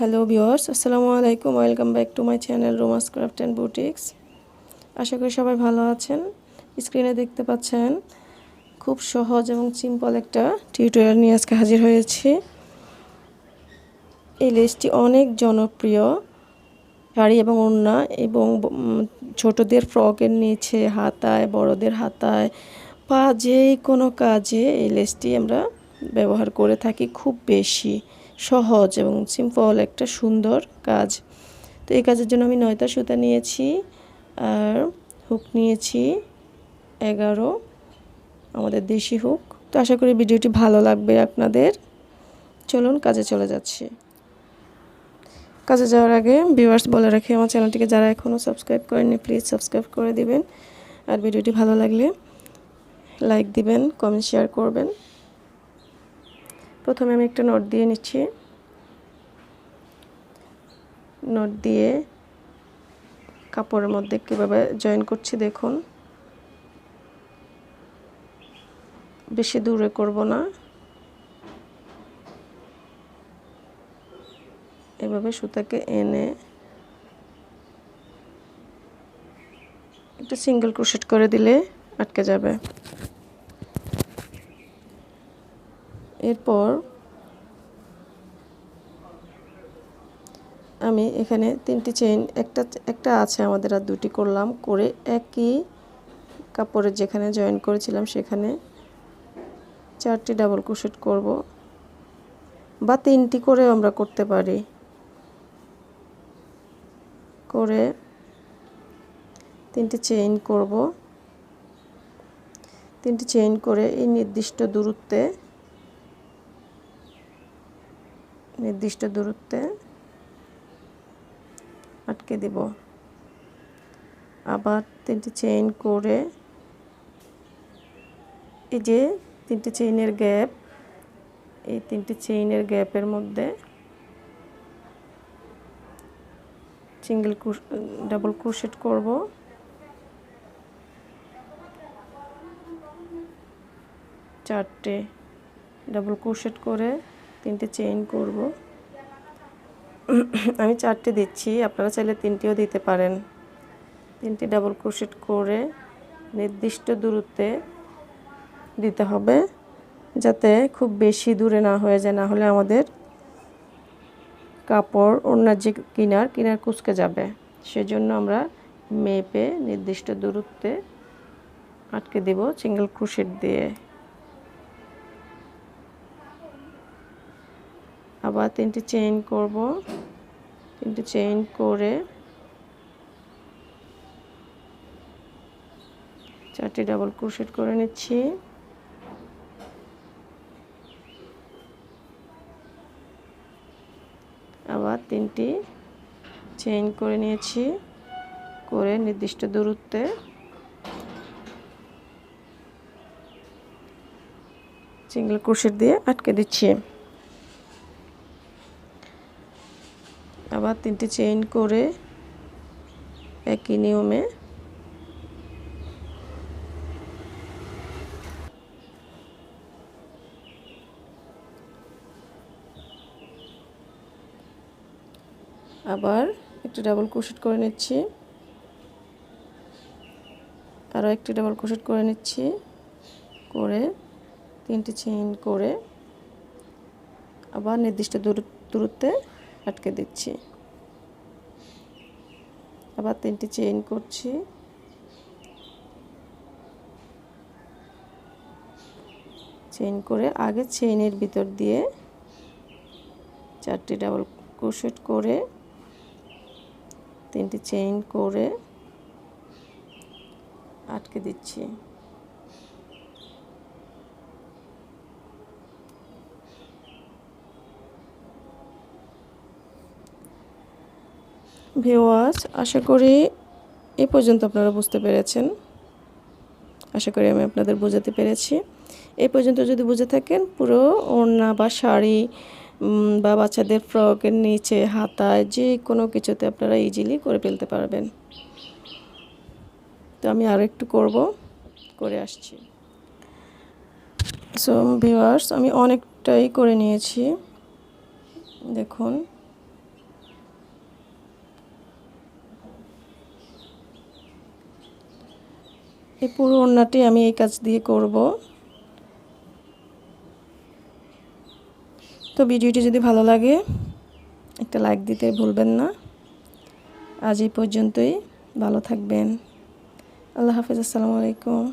Hello viewers, আসসালামু আলাইকুম। Welcome back to my channel Romas craft and boutiques. আশা করি সবাই ভালো আছেন। স্ক্রিনে দেখতে পাচ্ছেন খুব সহজ এবং সিম্পল একটা টিউটোরিয়াল নিয়ে আজকে হাজির হয়েছি। এই লেসটি অনেক জনপ্রিয় শাড়ি এবং ওড়না এবং ছোটদের ফ্রকের নিচে, হাতায়, বড়দের হাতায় বা যে কোনো কাজে এই লেসটি আমরা ব্যবহার করে থাকি। খুব বেশি সহজ এবং সিম্পল একটা সুন্দর কাজ। তো এই কাজের জন্য আমি 9টা সুতা নিয়েছি আর হুক নিয়েছি 11 আমাদের দেশি হুক। তো আশা করি ভিডিওটি ভালো লাগবে আপনাদের। চলুন কাজে চলে যাচ্ছি। কাজে যাওয়ার আগে ভিউয়ার্স বলে রাখি, আমার চ্যানেলটিকে যারা এখনও সাবস্ক্রাইব করেননি প্লিজ সাবস্ক্রাইব করে দিবেন। আর ভিডিওটি ভালো লাগলে লাইক দিবেন, কমেন্ট শেয়ার করবেন। প্রথমে আমি একটা নট দিয়ে নিচ্ছি। নট দিয়ে কাপড়ের মধ্যে কীভাবে জয়েন করছি দেখুন। বেশি দূরে করব না, এভাবে সুতাকে এনে একটা সিঙ্গেল ক্রোশেট করে দিলে আটকে যাবে। এরপর আমি এখানে 3টি চেইন, একটা আছে আমাদের, আর 2টি করলাম। করে একই কাপড়ের যেখানে জয়েন করেছিলাম সেখানে 4টি ডাবল ক্রোশেট করব, বা 3টি করেও আমরা করতে পারি। করে 3টি চেইন করব। 3টি চেইন করে এই নির্দিষ্ট দূরত্বে আটকে দেব। আবার 3টি চেইন করে এই যে 3টি চেইনের গ্যাপ, এই 3টি চেইনের গ্যাপের মধ্যে ডাবল ক্রোশেট করব। 4টে ডাবল ক্রোশেট করে 3টে চেইন করব। আমি 4টে দিচ্ছি, আপনারা চাইলে 3টিও দিতে পারেন। 3টি ডাবল ক্রোশেট করে নির্দিষ্ট দূরত্বে দিতে হবে, যাতে খুব বেশি দূরে না হয়ে যায়, না হলে আমাদের কাপড় ওড়নার যে কিনার কুঁচকে যাবে। সেজন্য আমরা মেপে নির্দিষ্ট দূরত্বে আটকে দেব সিঙ্গেল ক্রোশেট দিয়ে। আবার 3টি চেইন করব। 3টি চেইন করে 4টি ডাবল ক্রোশেট করে নিচ্ছি। আবার 3টি চেইন করে নিয়েছি, করে নির্দিষ্ট দূরত্বে সিঙ্গেল ক্রোশেট দিয়ে আটকে দিচ্ছি। আবার 3টি চেইন করে একই নিয়মে আবার একটি ডাবল ক্রোশেট করে নিচ্ছি, আরও একটি ডাবল ক্রোশেট করে নিচ্ছি, করে 3টি চেইন করে আবার নির্দিষ্ট দূরত্বে আটকে দিচ্ছি। আবার 3টি চেইন করছি, চেইন করে আগে চেইনের ভিতর দিয়ে 4টি ডাবল ক্রোশেট করে 3টি চেইন করে আটকে দিচ্ছি। ভিউয়ার্স, আশা করি এই পর্যন্ত আপনারা বুঝতে পেরেছেন। আশা করি আমি আপনাদের বোঝাতে পেরেছি। এই পর্যন্ত যদি বুঝে থাকেন, পুরো ওড়না বা শাড়ি বা বাচ্চাদের ফ্রকের নিচে, হাতায়, যে কোনো কিছুতে আপনারা ইজিলি করে ফেলতে পারবেন। তো আমি আরও একটু করে আসছি। সো ভিউয়ার্স, আমি অনেকটাই করে নিয়েছি, দেখুন। এই পুরো ওড়নাটি আমি এই কাজ দিয়ে করব। তো ভিডিওটি যদি ভালো লাগে একটা লাইক দিতে ভুলবেন না। আজ এই পর্যন্তই, ভালো থাকবেন। আল্লাহ হাফেজ, আসসালামু আলাইকুম।